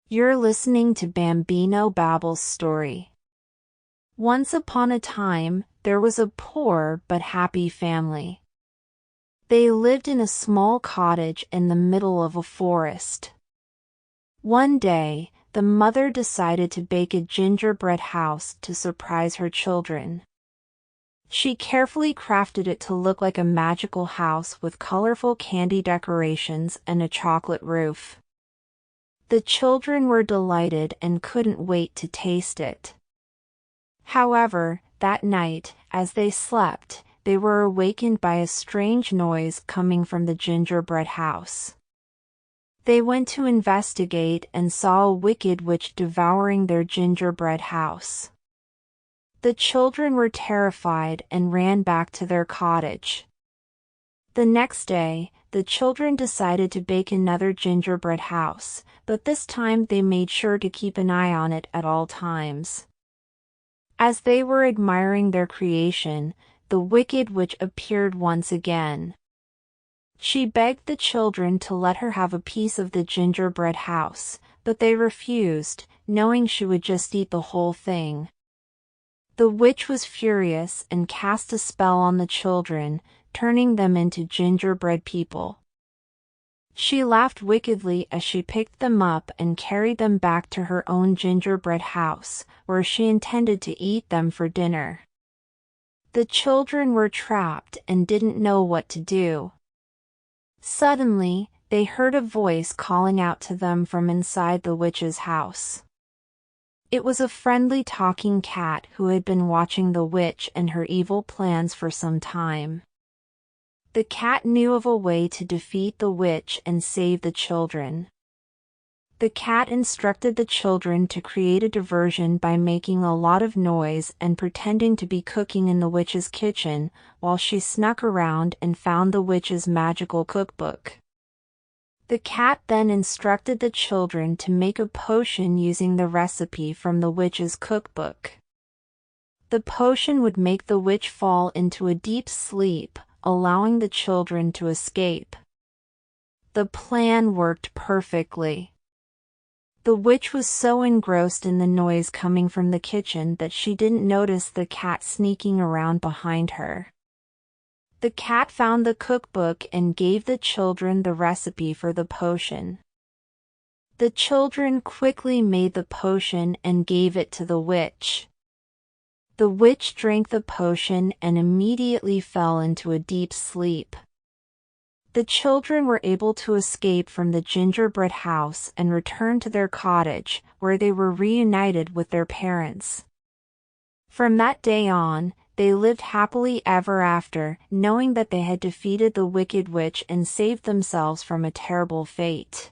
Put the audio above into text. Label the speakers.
Speaker 1: You're listening to BambinoBabble's story. Once upon a time, there was a poor but happy family. They lived in a small cottage in the middle of a forest. One day, the mother decided to bake a gingerbread house to surprise her children. She carefully crafted it to look like a magical house with colorful candy decorations and a chocolate roof. The children were delighted and couldn't wait to taste it. However, that night, as they slept, they were awakened by a strange noise coming from the gingerbread house. They went to investigate and saw a wicked witch devouring their gingerbread house. The children were terrified and ran back to their cottage. The next day, the children decided to bake another gingerbread house, but this time they made sure to keep an eye on it at all times. As they were admiring their creation, the wicked witch appeared once again. She begged the children to let her have a piece of the gingerbread house, but they refused, knowing she would just eat the whole thing. The witch was furious and cast a spell on the children, turning them into gingerbread people. She laughed wickedly as she picked them up and carried them back to her own gingerbread house, where she intended to eat them for dinner. The children were trapped and didn't know what to do. Suddenly, they heard a voice calling out to them from inside the witch's house. It was a friendly talking cat who had been watching the witch and her evil plans for some time. The cat knew of a way to defeat the witch and save the children. The cat instructed the children to create a diversion by making a lot of noise and pretending to be cooking in the witch's kitchen, while she snuck around and found the witch's magical cookbook. The cat then instructed the children to make a potion using the recipe from the witch's cookbook. The potion would make the witch fall into a deep sleep, allowing the children to escape. The plan worked perfectly. The witch was so engrossed in the noise coming from the kitchen that she didn't notice the cat sneaking around behind her. The cat found the cookbook and gave the children the recipe for the potion. The children quickly made the potion and gave it to the witch. The witch drank the potion and immediately fell into a deep sleep. The children were able to escape from the gingerbread house and return to their cottage, where they were reunited with their parents. From that day on, they lived happily ever after, knowing that they had defeated the wicked witch and saved themselves from a terrible fate.